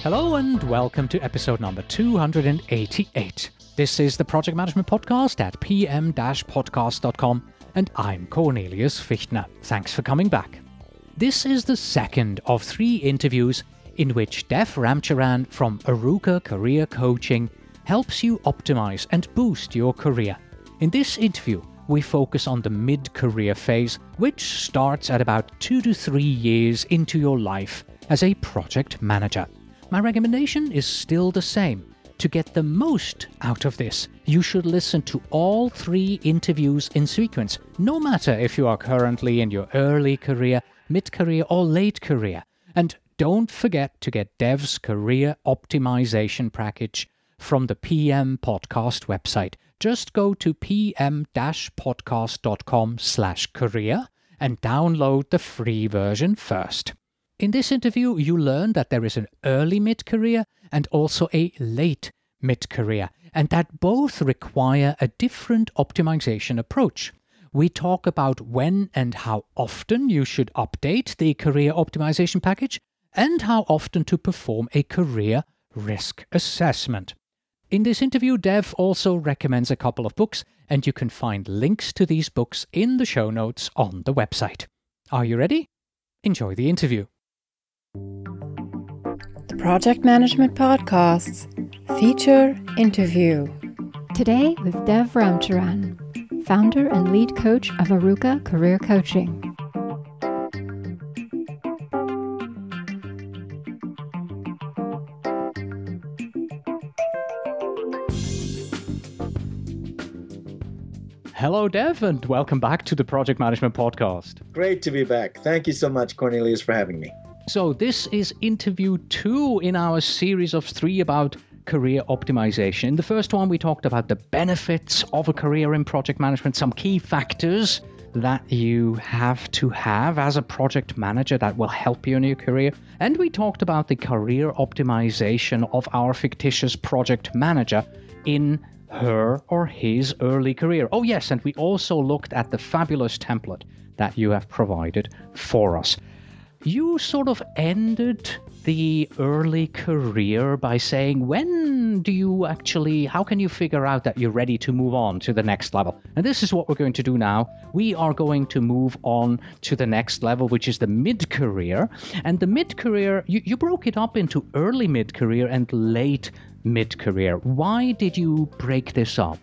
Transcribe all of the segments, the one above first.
Hello and welcome to episode number 288. This is the Project Management Podcast at pm-podcast.com and I'm Cornelius Fichtner. Thanks for coming back. This is the second of 3 interviews in which Dev Ramcharan from Aruka Career Coaching helps you optimize and boost your career. In this interview, we focus on the mid-career phase, which starts at about 2 to 3 years into your life as a project manager. My recommendation is still the same. To get the most out of this, you should listen to all 3 interviews in sequence, no matter if you are currently in your early career, mid-career or late career. And don't forget to get Dev's career optimization package from the PM Podcast website. Just go to pm-podcast.com/career and download the free version first. In this interview, you learn that there is an early mid-career and also a late mid-career, and that both require a different optimization approach. We talk about when and how often you should update the career optimization package and how often to perform a career risk assessment. In this interview, Dev also recommends a couple of books, and you can find links to these books in the show notes on the website. Are you ready? Enjoy the interview. The Project Management Podcast's feature interview. Today with Dev Ramcharan, founder and lead coach of Aruka Career Coaching. Hello, Dev, and welcome back to the Project Management Podcast. Great to be back. Thank you so much, Cornelius, for having me. So this is interview 2 in our series of 3 about career optimization. In the first one, we talked about the benefits of a career in project management, some key factors that you have to have as a project manager that will help you in your career. And we talked about the career optimization of our fictitious project manager in her or his early career. Oh yes, and we also looked at the fabulous template that you have provided for us. You sort of ended the early career by saying, how can you figure out that you're ready to move on to the next level? And this is what we're going to do now. We are going to move on to the next level, which is the mid-career. And the mid-career, you broke it up into early mid-career and late mid-career. Why did you break this up?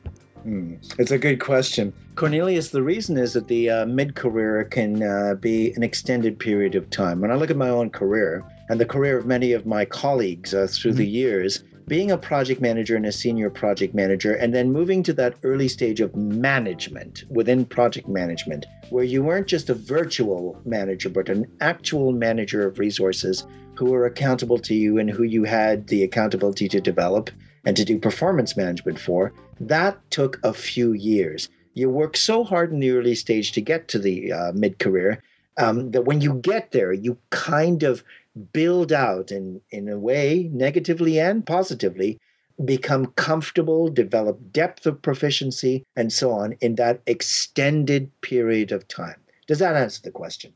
It's a good question. Cornelius, the reason is that the mid-career can be an extended period of time. When I look at my own career and the career of many of my colleagues through the years, being a project manager and a senior project manager, and then moving to that early stage of management within project management, where you weren't just a virtual manager, but an actual manager of resources who were accountable to you and who you had the accountability to develop and to do performance management for, that took a few years. You work so hard in the early stage to get to the mid-career that when you get there, you kind of build out in a way, negatively and positively, become comfortable, develop depth of proficiency, and so on in that extended period of time. Does that answer the question?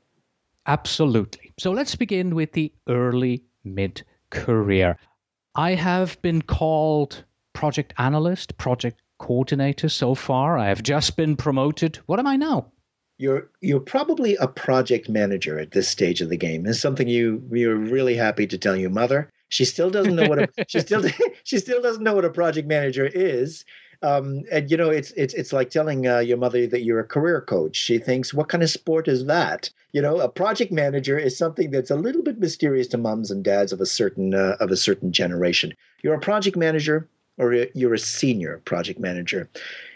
Absolutely. So let's begin with the early mid-career. I have been called project analyst, project coordinator so far. I have just been promoted. What am I now? You're probably a project manager at this stage of the game. It's something we're really happy to tell your mother. She still doesn't know what she still doesn't know what a project manager is. And it's like telling your mother that you're a career coach. She thinks, what kind of sport is that? A project manager is something that's a little bit mysterious to moms and dads of a certain generation. You're a project manager, or you're a senior project manager.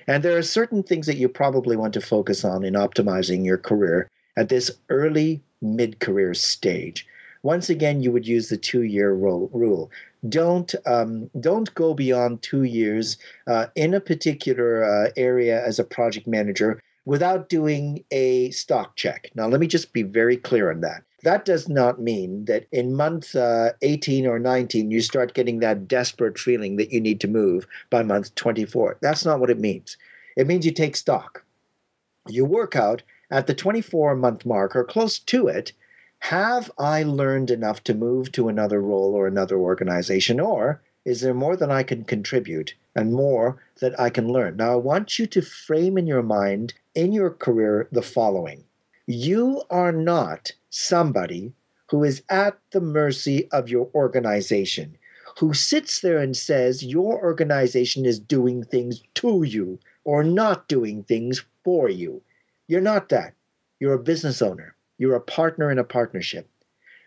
And there are certain things that you probably want to focus on in optimizing your career at this early mid-career stage. Once again, you would use the 2-year rule. Don't go beyond 2 years in a particular area as a project manager without doing a stock check. Now, let me just be very clear on that. That does not mean that in month 18 or 19, you start getting that desperate feeling that you need to move by month 24. That's not what it means. It means you take stock. You work out at the 24-month mark or close to it, Have I learned enough to move to another role or another organization? Or is there more that I can contribute and more that I can learn? Now, I want you to frame in your mind, in your career, the following. You are not somebody who is at the mercy of your organization, who sits there and says your organization is doing things to you or not doing things for you. You're not that. You're a business owner. You're a partner in a partnership.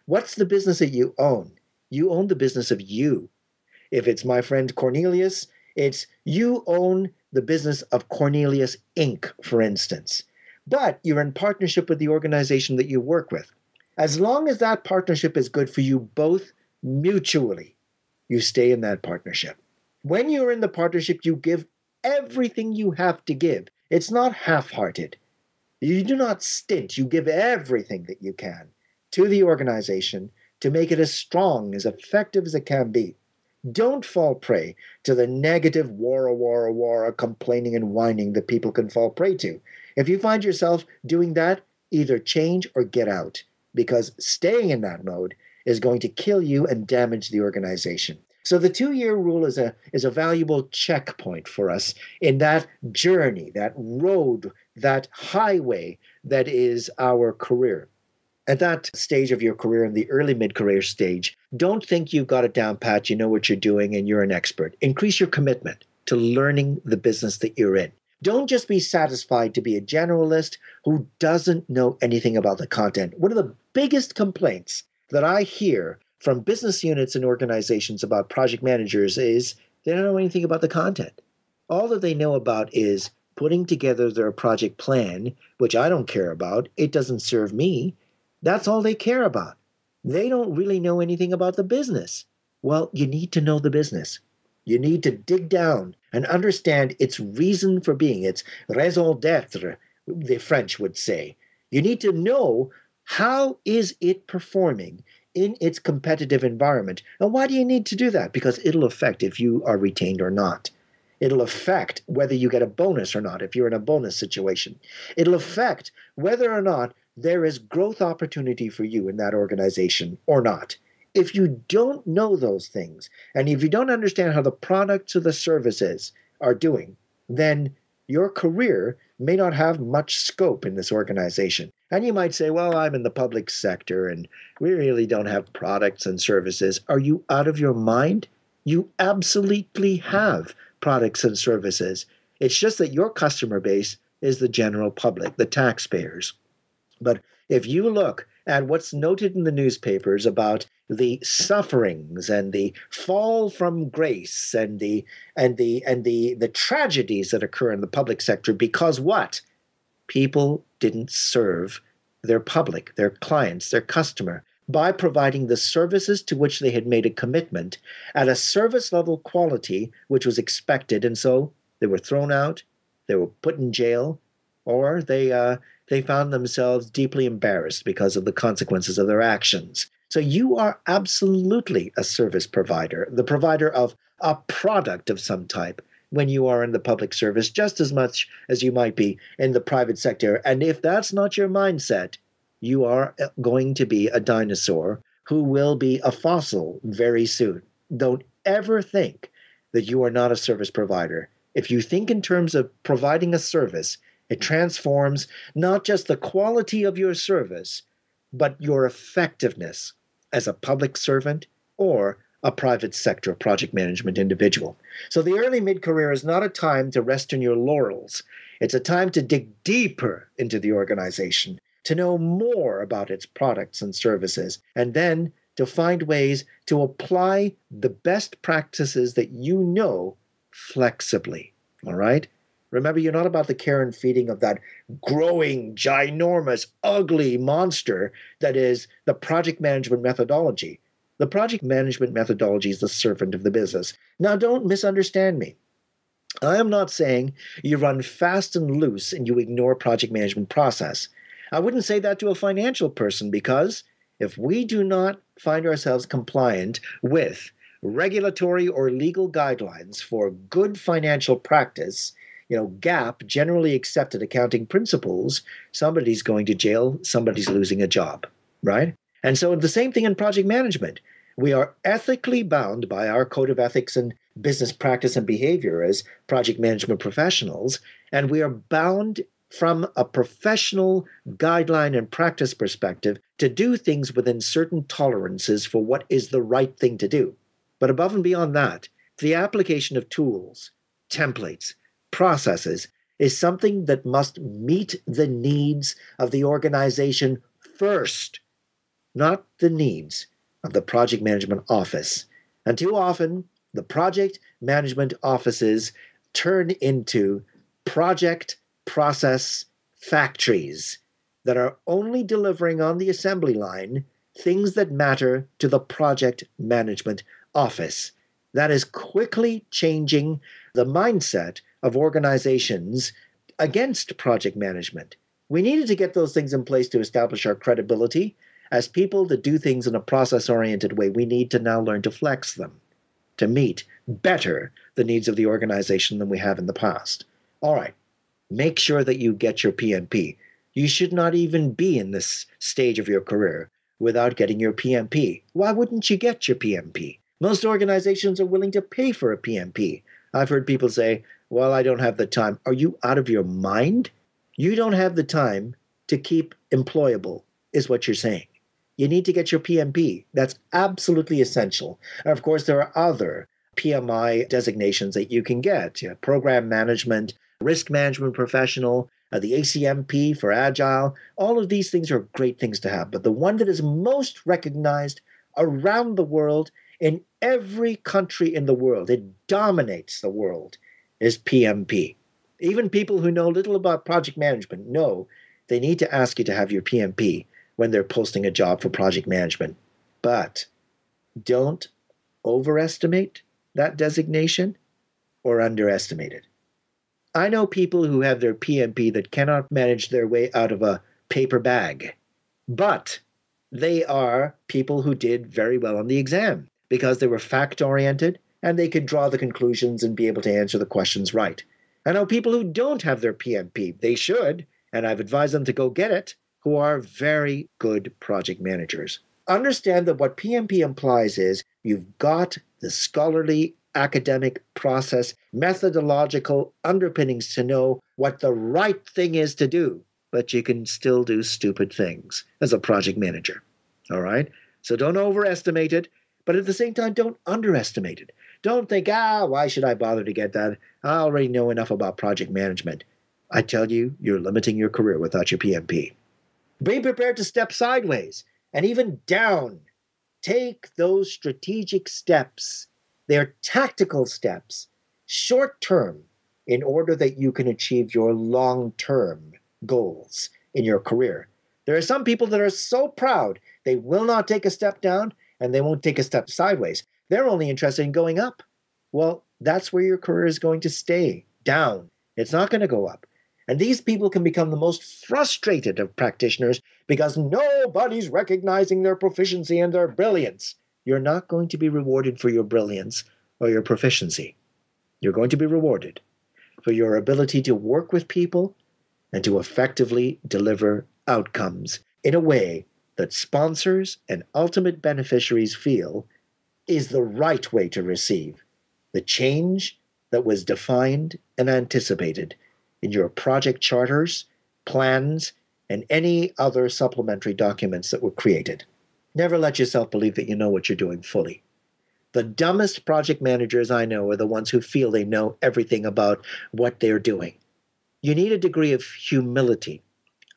What's the business that you own? You own the business of you. If it's my friend Cornelius, it's you own the business of Cornelius Inc., for instance. But you're in partnership with the organization that you work with. As long as that partnership is good for you both mutually, you stay in that partnership. When you're in the partnership, you give everything you have to give. It's not half-hearted. You do not stint. You give everything that you can to the organization to make it as strong, as effective as it can be. Don't fall prey to the negative wara, complaining and whining that people can fall prey to. If you find yourself doing that, either change or get out, because staying in that mode is going to kill you and damage the organization. So the 2-year rule is a valuable checkpoint for us in that journey, that road, that highway that is our career. At that stage of your career, in the early mid-career stage, don't think you've got it down pat, you know what you're doing, and you're an expert. Increase your commitment to learning the business that you're in. Don't just be satisfied to be a generalist who doesn't know anything about the content. One of the biggest complaints that I hear from business units and organizations about project managers is they don't know anything about the content. All that they know about is putting together their project plan, which I don't care about. It doesn't serve me. That's all they care about. They don't really know anything about the business. Well, you need to know the business. You need to dig down and understand its reason for being, its raison d'être, the French would say. You need to know how is it performing in its competitive environment. And why do you need to do that? Because it'll affect if you are retained or not. It'll affect whether you get a bonus or not if you're in a bonus situation. It'll affect whether or not there is growth opportunity for you in that organization or not. If you don't know those things, and if you don't understand how the products or the services are doing, then your career may not have much scope in this organization. And you might say, well, I'm in the public sector and we really don't have products and services. Are you out of your mind? You absolutely have products and services. It's just that your customer base is the general public, the taxpayers. But if you look at what's noted in the newspapers about the sufferings and the fall from grace and the tragedies that occur in the public sector, because what? People didn't serve their public, their clients, their customer, by providing the services to which they had made a commitment at a service level quality which was expected. And so they were thrown out, they were put in jail, or they found themselves deeply embarrassed because of the consequences of their actions. So you are absolutely a service provider, the provider of a product of some type when you are in the public service, just as much as you might be in the private sector. And if that's not your mindset, you are going to be a dinosaur who will be a fossil very soon. Don't ever think that you are not a service provider. If you think in terms of providing a service, it transforms not just the quality of your service, but your effectiveness as a public servant or a private sector project management individual. So the early mid-career is not a time to rest on your laurels. It's a time to dig deeper into the organization, to know more about its products and services, and then to find ways to apply the best practices that you know flexibly. All right? Remember, you're not about the care and feeding of that growing, ginormous, ugly monster that is the project management methodology. The project management methodology is the servant of the business. Now, don't misunderstand me. I am not saying you run fast and loose and you ignore project management process. I wouldn't say that to a financial person, because if we do not find ourselves compliant with regulatory or legal guidelines for good financial practice, GAAP, generally accepted accounting principles, somebody's going to jail, somebody's losing a job, right? And so the same thing in project management. We are ethically bound by our code of ethics and business practice and behavior as project management professionals, and we are bound from a professional guideline and practice perspective to do things within certain tolerances for what is the right thing to do. But above and beyond that, the application of tools, templates, processes is something that must meet the needs of the organization first, not the needs of the project management office. And too often, the project management offices turn into project process factories that are only delivering on the assembly line things that matter to the project management office. That is quickly changing the mindset of organizations against project management. We needed to get those things in place to establish our credibility. As people that do things in a process-oriented way, we need to now learn to flex them to meet better the needs of the organization than we have in the past. All right, make sure that you get your PMP. You should not even be in this stage of your career without getting your PMP. Why wouldn't you get your PMP? Most organizations are willing to pay for a PMP. I've heard people say, well, I don't have the time. Are you out of your mind? You don't have the time to keep employable, is what you're saying. You need to get your PMP. That's absolutely essential. And of course, there are other PMI designations that you can get. Program management, risk management professional, the ACMP for Agile. All of these things are great things to have. But the one that is most recognized around the world, in every country in the world, it dominates the world, is PMP. Even people who know little about project management know they need to ask you to have your PMP when they're posting a job for project management. But don't overestimate that designation or underestimate it. I know people who have their PMP that cannot manage their way out of a paper bag, but they are people who did very well on the exam because they were fact-oriented and they could draw the conclusions and be able to answer the questions right. I know people who don't have their PMP. They should, and I've advised them to go get it, who are very good project managers. Understand that what PMP implies is you've got the scholarly, academic process, methodological underpinnings to know what the right thing is to do, but you can still do stupid things as a project manager. All right? So don't overestimate it, but at the same time, don't underestimate it. Don't think, why should I bother to get that? I already know enough about project management. I tell you, you're limiting your career without your PMP. Be prepared to step sideways and even down. Take those strategic steps. They're tactical steps, short-term, in order that you can achieve your long-term goals in your career. There are some people that are so proud, they will not take a step down and they won't take a step sideways. They're only interested in going up. Well, that's where your career is going to stay, down. It's not going to go up. And these people can become the most frustrated of practitioners because nobody's recognizing their proficiency and their brilliance. You're not going to be rewarded for your brilliance or your proficiency. You're going to be rewarded for your ability to work with people and to effectively deliver outcomes in a way that sponsors and ultimate beneficiaries feel is the right way to receive the change that was defined and anticipated in your project charters, plans, and any other supplementary documents that were created. Never let yourself believe that you know what you're doing fully. The dumbest project managers I know are the ones who feel they know everything about what they're doing. You need a degree of humility,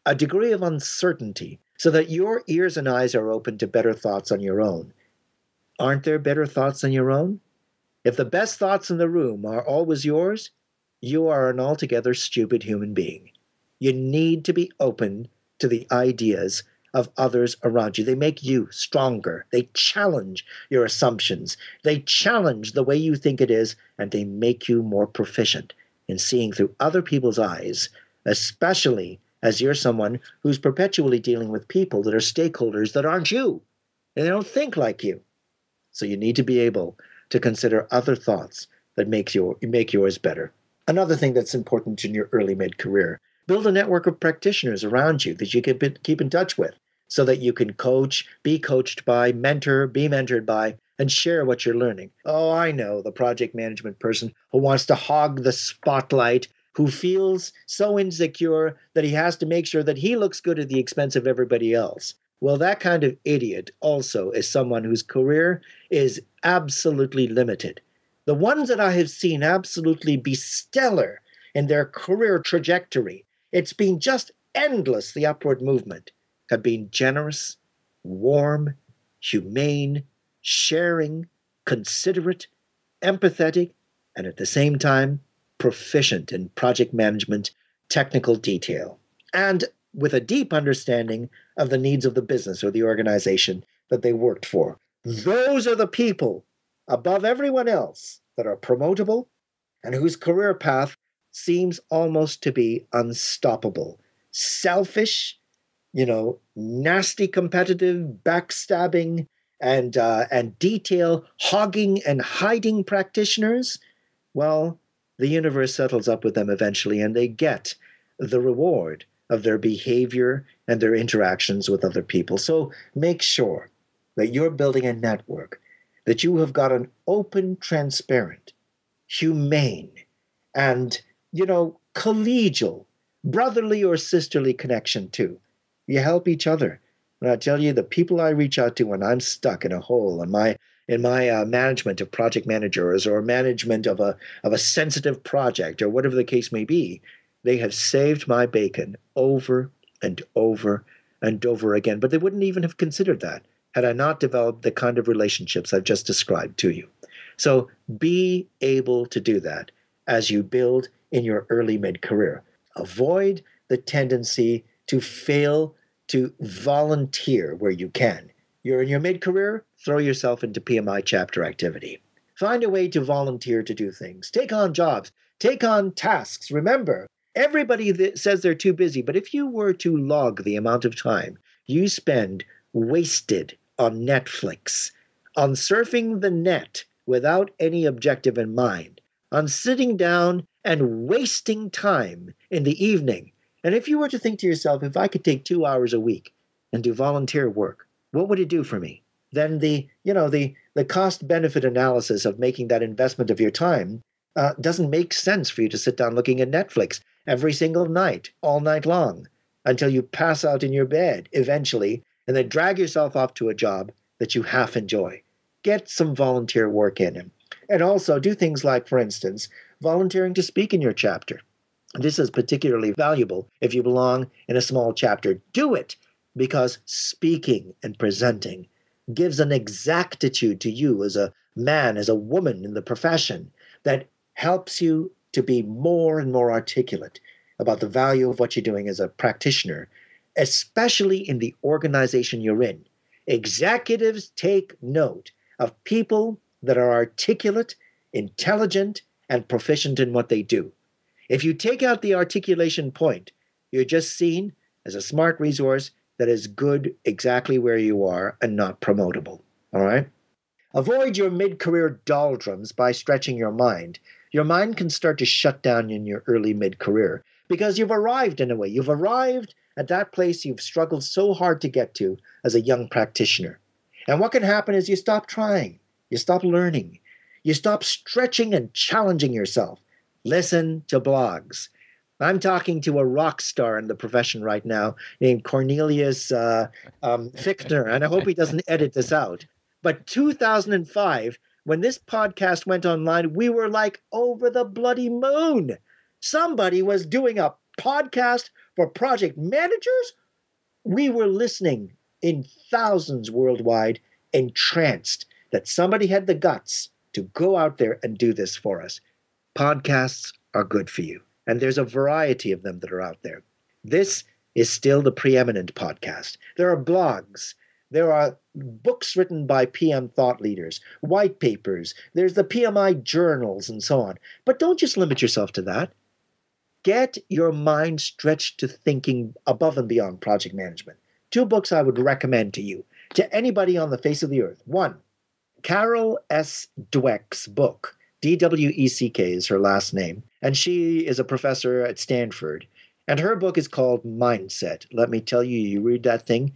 a degree of uncertainty, so that your ears and eyes are open to better thoughts on your own. Aren't there better thoughts than your own? If the best thoughts in the room are always yours, you are an altogether stupid human being. You need to be open to the ideas of others around you. They make you stronger. They challenge your assumptions. They challenge the way you think it is, and they make you more proficient in seeing through other people's eyes, especially as you're someone who's perpetually dealing with people that are stakeholders that aren't you, and they don't think like you. So you need to be able to consider other thoughts that make yours better. Another thing that's important in your early mid-career, build a network of practitioners around you that you can keep in touch with. so that you can coach, be coached by, mentor, be mentored by, and share what you're learning. Oh, I know the project management person who wants to hog the spotlight, who feels so insecure that he has to make sure that he looks good at the expense of everybody else. Well, that kind of idiot also is someone whose career is absolutely limited. The ones that I have seen absolutely be stellar in their career trajectory, it's been just endless, the upward movement, have been generous, warm, humane, sharing, considerate, empathetic, and at the same time, proficient in project management, technical detail, and with a deep understanding of the needs of the business or the organization that they worked for. Those are the people above everyone else that are promotable and whose career path seems almost to be unstoppable. Selfish, nasty competitive, backstabbing, and detail hogging and hiding practitioners, well, the universe settles up with them eventually, and they get the reward of their behavior and their interactions with other people. So make sure that you're building a network, that you have got an open, transparent, humane, and, collegial, brotherly or sisterly connection too. You help each other. And I tell you, the people I reach out to when I'm stuck in a hole in my management of project managers or management of a sensitive project or whatever the case may be, they have saved my bacon over and over and over again. But they wouldn't even have considered that had I not developed the kind of relationships I've just described to you. So be able to do that as you build in your early mid-career. Avoid the tendency to fail to volunteer where you can. You're in your mid-career, throw yourself into PMI chapter activity. Find a way to volunteer to do things. Take on jobs. Take on tasks. Remember, everybody says they're too busy, but if you were to log the amount of time you spend wasted on Netflix, on surfing the net without any objective in mind, on sitting down and wasting time in the evening, and if you were to think to yourself, if I could take 2 hours a week and do volunteer work, what would it do for me? Then the cost-benefit analysis of making that investment of your time doesn't make sense for you to sit down looking at Netflix every single night, all night long, until you pass out in your bed eventually, and then drag yourself off to a job that you half enjoy. Get some volunteer work in. And also do things like, for instance, volunteering to speak in your chapter. This is particularly valuable if you belong in a small chapter. Do it, because speaking and presenting gives an exactitude to you as a man, as a woman in the profession, that helps you to be more and more articulate about the value of what you're doing as a practitioner, especially in the organization you're in. Executives take note of people that are articulate, intelligent, and proficient in what they do. If you take out the articulation point, you're just seen as a smart resource that is good exactly where you are and not promotable. All right? Avoid your mid-career doldrums by stretching your mind. Your mind can start to shut down in your early mid-career because you've arrived in a way. You've arrived at that place you've struggled so hard to get to as a young practitioner. And what can happen is you stop trying. You stop learning. You stop stretching and challenging yourself. Listen to blogs. I'm talking to a rock star in the profession right now named Cornelius Fichtner, and I hope he doesn't edit this out. But 2005, when this podcast went online, we were like over the bloody moon. Somebody was doing a podcast for project managers. We were listening in thousands worldwide, entranced that somebody had the guts to go out there and do this for us. Podcasts are good for you, and there's a variety of them that are out there. This is still the preeminent podcast. There are blogs. There are books written by PM thought leaders, white papers. There's the PMI journals and so on. But don't just limit yourself to that. Get your mind stretched to thinking above and beyond project management. 2 books I would recommend to you, to anybody on the face of the earth. 1, Carol S. Dweck's book. D-W-E-C-K is her last name, and she is a professor at Stanford. And her book is called Mindset. Let me tell you, you read that thing,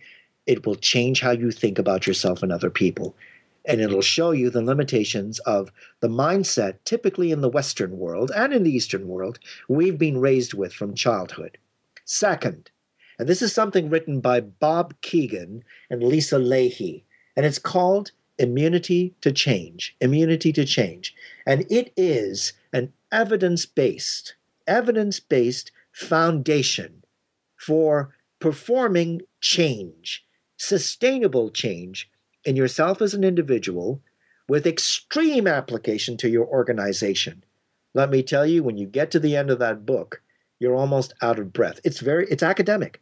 It will change how you think about yourself and other people. And it'll show you the limitations of the mindset, typically in the Western world and in the Eastern world, we've been raised with from childhood. Second, and this is something written by Bob Keegan and Lisa Leahy, and it's called Immunity to Change. Immunity to Change. And it is an evidence-based foundation for performing change, sustainable change in yourself as an individual with extreme application to your organization. Let me tell you, when you get to the end of that book, you're almost out of breath. It's academic,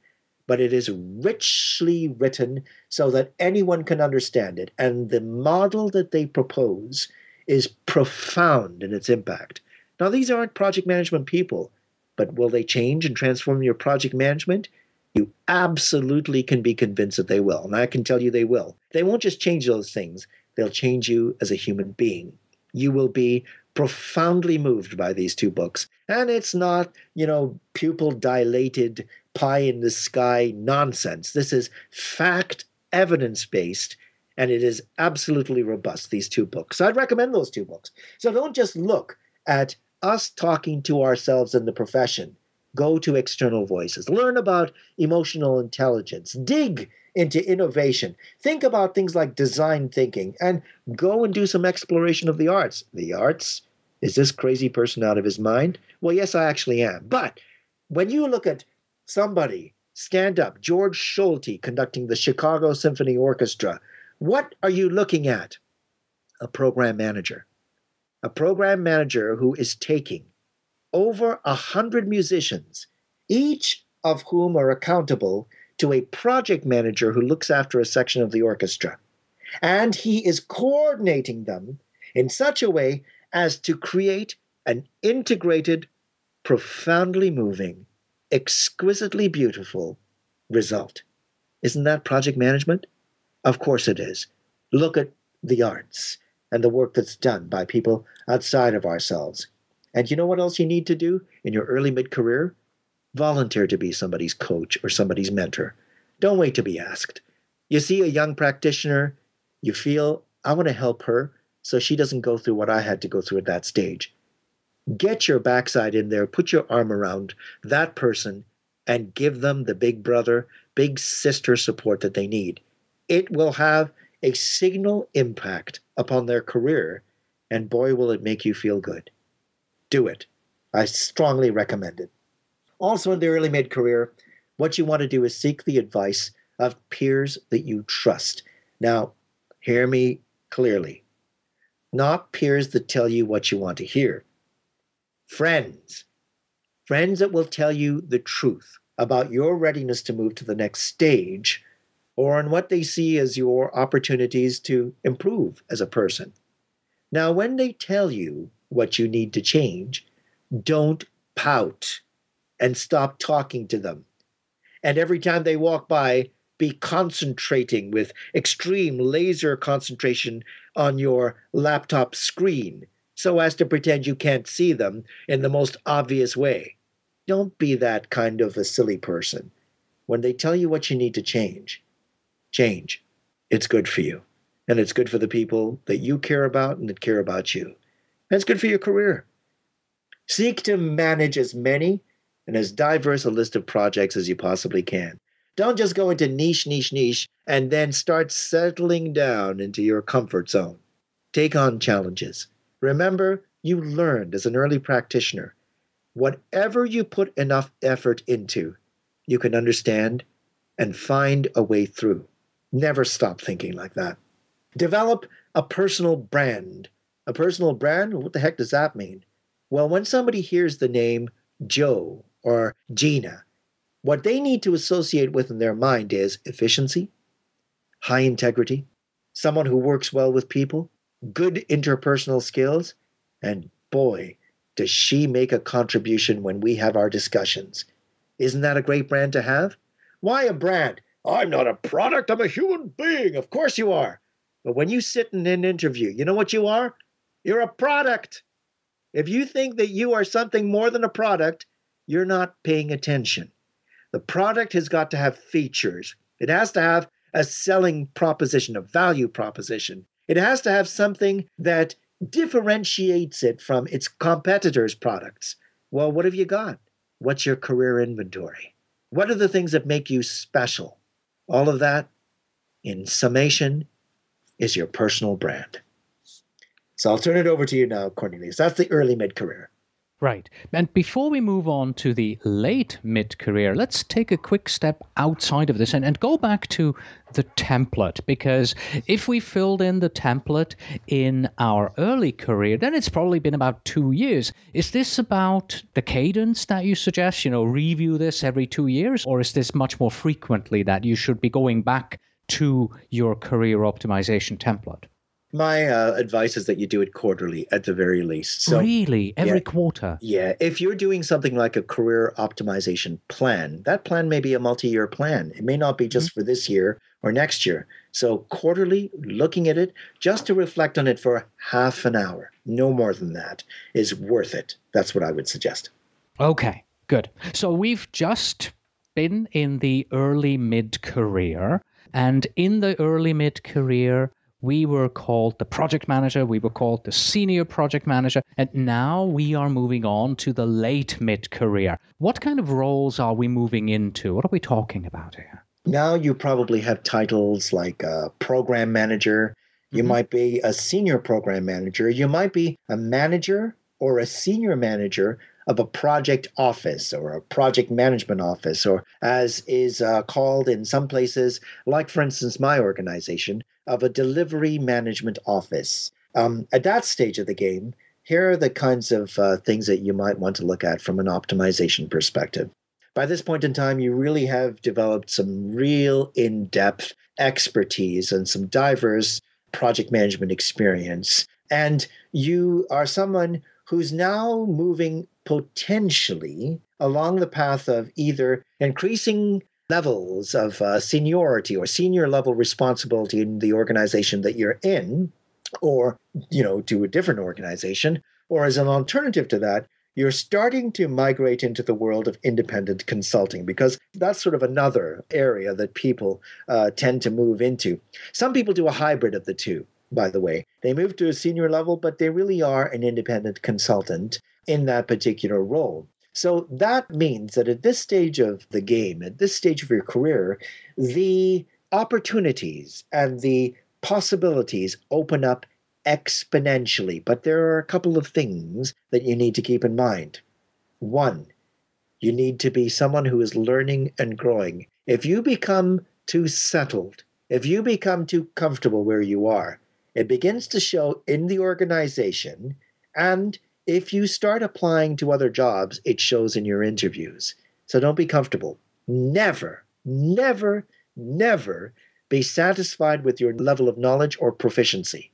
but it is richly written so that anyone can understand it. And the model that they propose is profound in its impact. Now, these aren't project management people, but will they change and transform your project management? You absolutely can be convinced that they will. And I can tell you they will. They won't just change those things. They'll change you as a human being. You will be profoundly moved by these two books. And it's not, pupil dilated, pie in the sky nonsense. This is fact, evidence-based, and it is absolutely robust, these two books. So I'd recommend those two books. So don't just look at us talking to ourselves in the profession. Go to external voices. Learn about emotional intelligence. Dig into innovation. Think about things like design thinking, and go and do some exploration of the arts. The arts? Is this crazy person out of his mind? Well, yes, I actually am. But when you look at somebody, stand up, George Solti conducting the Chicago Symphony Orchestra, what are you looking at? A program manager. A program manager who is taking over 100 musicians, each of whom are accountable to a project manager who looks after a section of the orchestra. And he is coordinating them in such a way as to create an integrated, profoundly moving, exquisitely beautiful result. Isn't that project management? Of course it is. Look at the arts and the work that's done by people outside of ourselves. And you know what else you need to do in your early mid-career? Volunteer to be somebody's coach or somebody's mentor. Don't wait to be asked. You see a young practitioner, you feel, I want to help her so she doesn't go through what I had to go through at that stage. Get your backside in there, put your arm around that person, and give them the big brother, big sister support that they need. It will have a signal impact upon their career, and boy, will it make you feel good. Do it. I strongly recommend it. Also, in the early mid-career, what you want to do is seek the advice of peers that you trust. Now, hear me clearly. Not peers that tell you what you want to hear. Friends. Friends that will tell you the truth about your readiness to move to the next stage, or on what they see as your opportunities to improve as a person. Now, when they tell you what you need to change, don't pout and stop talking to them. And every time they walk by, be concentrating with extreme laser concentration on your laptop screen so as to pretend you can't see them in the most obvious way. Don't be that kind of a silly person. When they tell you what you need to change, change. It's good for you. And it's good for the people that you care about and that care about you. And it's good for your career. Seek to manage as many and as diverse a list of projects as you possibly can. Don't just go into niche, and then start settling down into your comfort zone. Take on challenges. Remember, you learned as an early practitioner, whatever you put enough effort into, you can understand and find a way through. Never stop thinking like that. Develop a personal brand. A personal brand? What the heck does that mean? Well, when somebody hears the name Joe or Gina, what they need to associate with in their mind is efficiency, high integrity, someone who works well with people, good interpersonal skills, and boy, does she make a contribution when we have our discussions. Isn't that a great brand to have? Why a brand? I'm not a product, I'm a human being. Of course you are. But when you sit in an interview, you know what you are? You're a product. If you think that you are something more than a product, you're not paying attention. The product has got to have features. It has to have a selling proposition, a value proposition. It has to have something that differentiates it from its competitors' products. Well, what have you got? What's your career inventory? What are the things that make you special? All of that, in summation, is your personal brand. So I'll turn it over to you now, Cornelius. That's the early mid-career. Right. And before we move on to the late mid-career, let's take a quick step outside of this and go back to the template. Because if we filled in the template in our early career, then it's probably been about 2 years. Is this about the cadence that you suggest, review this every 2 years? Or is this much more frequently that you should be going back to your career optimization template? My advice is that you do it quarterly at the very least. So, really? Every quarter? Yeah. If you're doing something like a career optimization plan, that plan may be a multi-year plan. It may not be just for this year or next year. So quarterly, looking at it, just to reflect on it for half an hour, no more than that, is worth it. That's what I would suggest. Okay, good. So we've just been in the early mid-career, and in the early mid-career, we were called the project manager, we were called the senior project manager, and now we are moving on to the late mid-career. What kind of roles are we moving into? What are we talking about here? Now you probably have titles like a program manager. You might be a senior program manager. You might be a manager or a senior manager of a project office or a project management office, or as is called in some places, like for instance, my organization, of a delivery management office. At that stage of the game, here are the kinds of things that you might want to look at from an optimization perspective. By this point in time, you really have developed some real in-depth expertise and some diverse project management experience. And you are someone who's now moving potentially along the path of either increasing levels of seniority or senior level responsibility in the organization that you're in, or, to a different organization, or as an alternative to that, you're starting to migrate into the world of independent consulting, because that's sort of another area that people tend to move into. Some people do a hybrid of the two, by the way. They move to a senior level, but they really are an independent consultant in that particular role. So that means that at this stage of the game, at this stage of your career, the opportunities and the possibilities open up exponentially. But there are a couple of things that you need to keep in mind. One, you need to be someone who is learning and growing. If you become too settled, if you become too comfortable where you are, it begins to show in the organization, and if you start applying to other jobs, it shows in your interviews. So don't be comfortable. Never, never, never be satisfied with your level of knowledge or proficiency.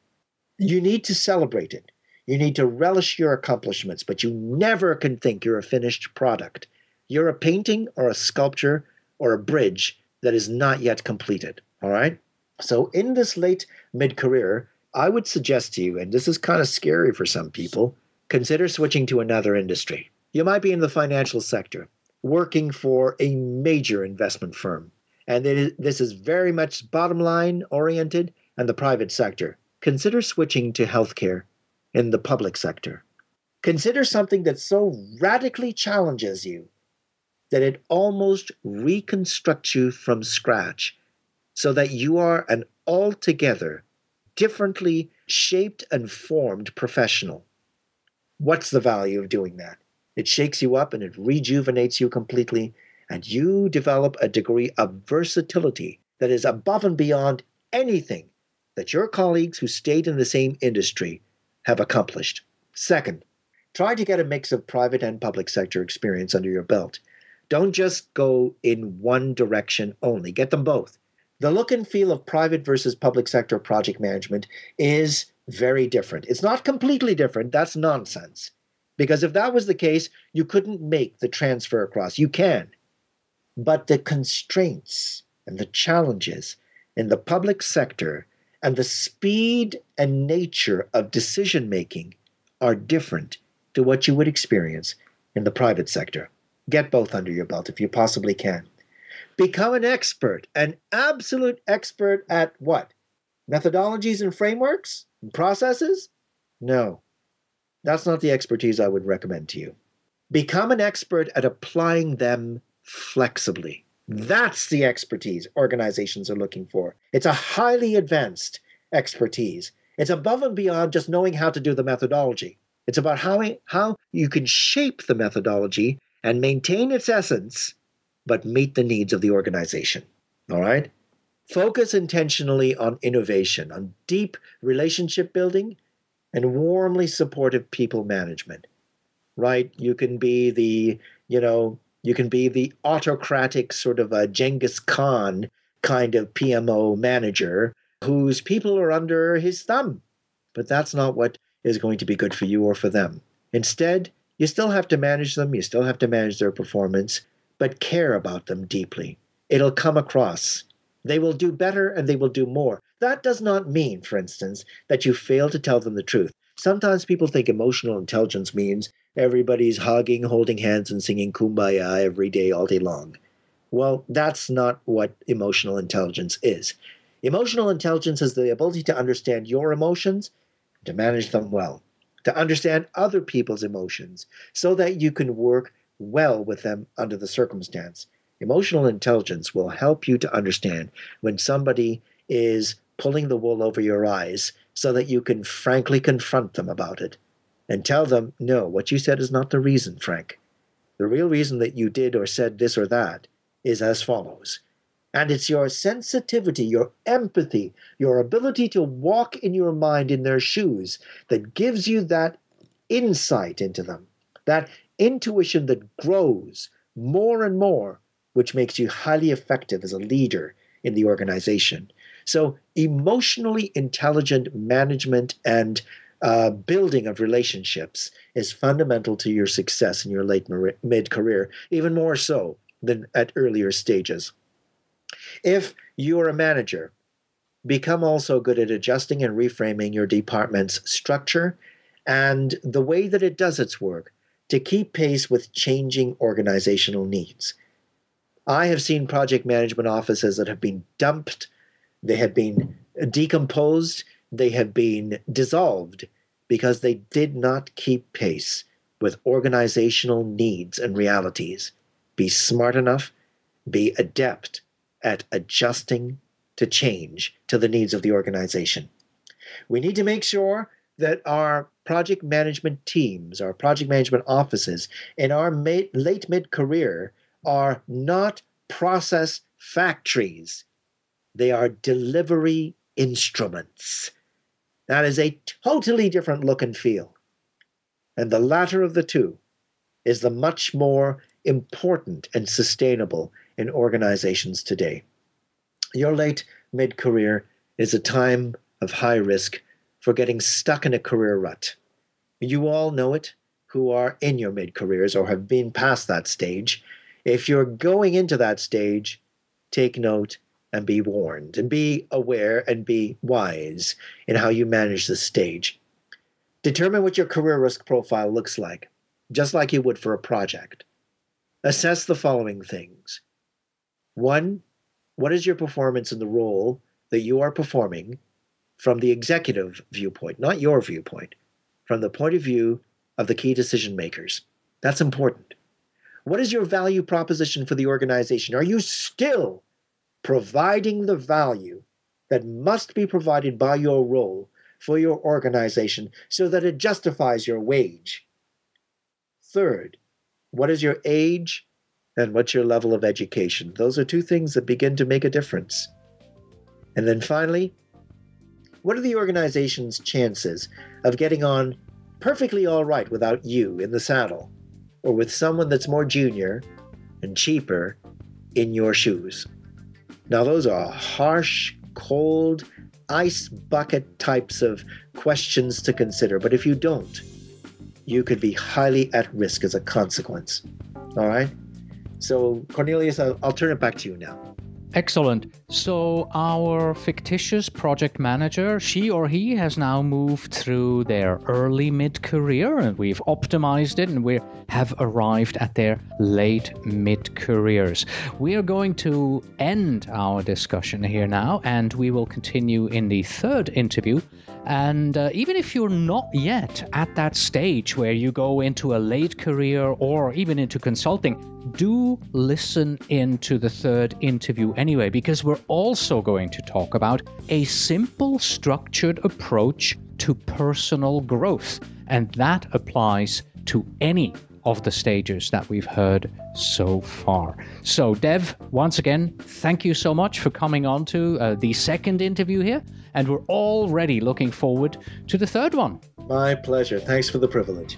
You need to celebrate it. You need to relish your accomplishments, but you never can think you're a finished product. You're a painting or a sculpture or a bridge that is not yet completed, all right? So in this late mid-career, I would suggest to you, and this is kind of scary for some people, consider switching to another industry. You might be in the financial sector, working for a major investment firm. And this is very much bottom line oriented, and the private sector. Consider switching to healthcare in the public sector. Consider something that so radically challenges you that it almost reconstructs you from scratch, so that you are an altogether differently shaped and formed professional. What's the value of doing that? It shakes you up and it rejuvenates you completely, and you develop a degree of versatility that is above and beyond anything that your colleagues who stayed in the same industry have accomplished. Second, try to get a mix of private and public sector experience under your belt. Don't just go in one direction only. Get them both. The look and feel of private versus public sector project management is very different. It's not completely different. That's nonsense. Because if that was the case, you couldn't make the transfer across. You can. But the constraints and the challenges in the public sector and the speed and nature of decision-making are different to what you would experience in the private sector. Get both under your belt if you possibly can. Become an expert, an absolute expert at what? Methodologies and frameworks and processes? No, that's not the expertise I would recommend to you. Become an expert at applying them flexibly. That's the expertise organizations are looking for. It's a highly advanced expertise. It's above and beyond just knowing how to do the methodology. It's about how you can shape the methodology and maintain its essence, but meet the needs of the organization. All right? Focus intentionally on innovation, on deep relationship building, and warmly supportive people management. Right? You can be the autocratic sort of a Genghis Khan kind of PMO manager whose people are under his thumb. But that's not what is going to be good for you or for them. Instead, you still have to manage them, you still have to manage their performance, but care about them deeply. It'll come across. They will do better and they will do more. That does not mean, for instance, that you fail to tell them the truth. Sometimes people think emotional intelligence means everybody's hugging, holding hands, and singing Kumbaya every day, all day long. Well, that's not what emotional intelligence is. Emotional intelligence is the ability to understand your emotions, to manage them well, to understand other people's emotions so that you can work well with them under the circumstance. Emotional intelligence will help you to understand when somebody is pulling the wool over your eyes so that you can frankly confront them about it and tell them, no, what you said is not the reason, Frank. The real reason that you did or said this or that is as follows. And it's your sensitivity, your empathy, your ability to walk in your mind in their shoes that gives you that insight into them, that intuition that grows more and more, which makes you highly effective as a leader in the organization. So emotionally intelligent management and building of relationships is fundamental to your success in your late mid-career, even more so than at earlier stages. If you're a manager, become also good at adjusting and reframing your department's structure and the way that it does its work to keep pace with changing organizational needs. I have seen project management offices that have been dumped, they have been decomposed, they have been dissolved because they did not keep pace with organizational needs and realities. Be smart enough, be adept at adjusting to change to the needs of the organization. We need to make sure that our project management teams, our project management offices in our late mid-career are not process factories. They are delivery instruments. That is a totally different look and feel. And the latter of the two is the much more important and sustainable in organizations today. Your late mid-career is a time of high risk for getting stuck in a career rut. You all know it, who are in your mid-careers or have been past that stage. If you're going into that stage, take note and be warned, and be aware and be wise in how you manage this stage. Determine what your career risk profile looks like, just like you would for a project. Assess the following things. 1, what is your performance in the role that you are performing from the executive viewpoint, not your viewpoint, from the point of view of the key decision makers? That's important. What is your value proposition for the organization? Are you still providing the value that must be provided by your role for your organization so that it justifies your wage? 3rd, what is your age and what's your level of education? Those are 2 things that begin to make a difference. And then finally, what are the organization's chances of getting on perfectly all right without you in the saddle, or with someone that's more junior and cheaper in your shoes? Now, those are harsh, cold, ice bucket types of questions to consider. But if you don't, you could be highly at risk as a consequence. All right? So, Cornelius, I'll turn it back to you now. Excellent. So our fictitious project manager, she or he has now moved through their early mid-career, and we've optimized it, and we have arrived at their late mid-careers. We are going to end our discussion here now, and we will continue in the third interview. And even if you're not yet at that stage where you go into a late career or even into consulting, do listen into the third interview anyway, because we're also going to talk about a simple, structured approach to personal growth. And that applies to any of the stages that we've heard so far. So, Dev, once again, thank you so much for coming on to the second interview here. And we're already looking forward to the third one. My pleasure. Thanks for the privilege.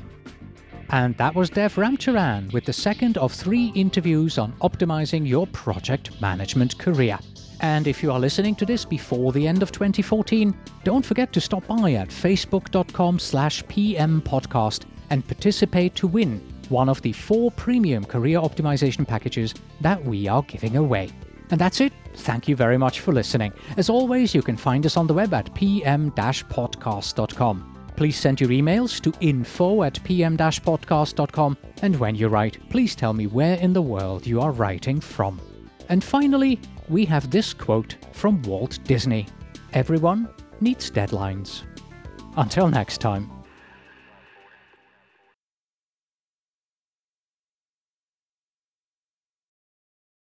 And that was Dev Ramcharan with the second of 3 interviews on optimizing your project management career. And if you are listening to this before the end of 2014, don't forget to stop by at facebook.com/PM podcast and participate to win one of the 4 premium career optimization packages that we are giving away. And that's it. Thank you very much for listening. As always, you can find us on the web at pm-podcast.com. Please send your emails to info@pm-podcast.com, and when you write, please tell me where in the world you are writing from. And finally, we have this quote from Walt Disney: "Everyone needs deadlines." Until next time.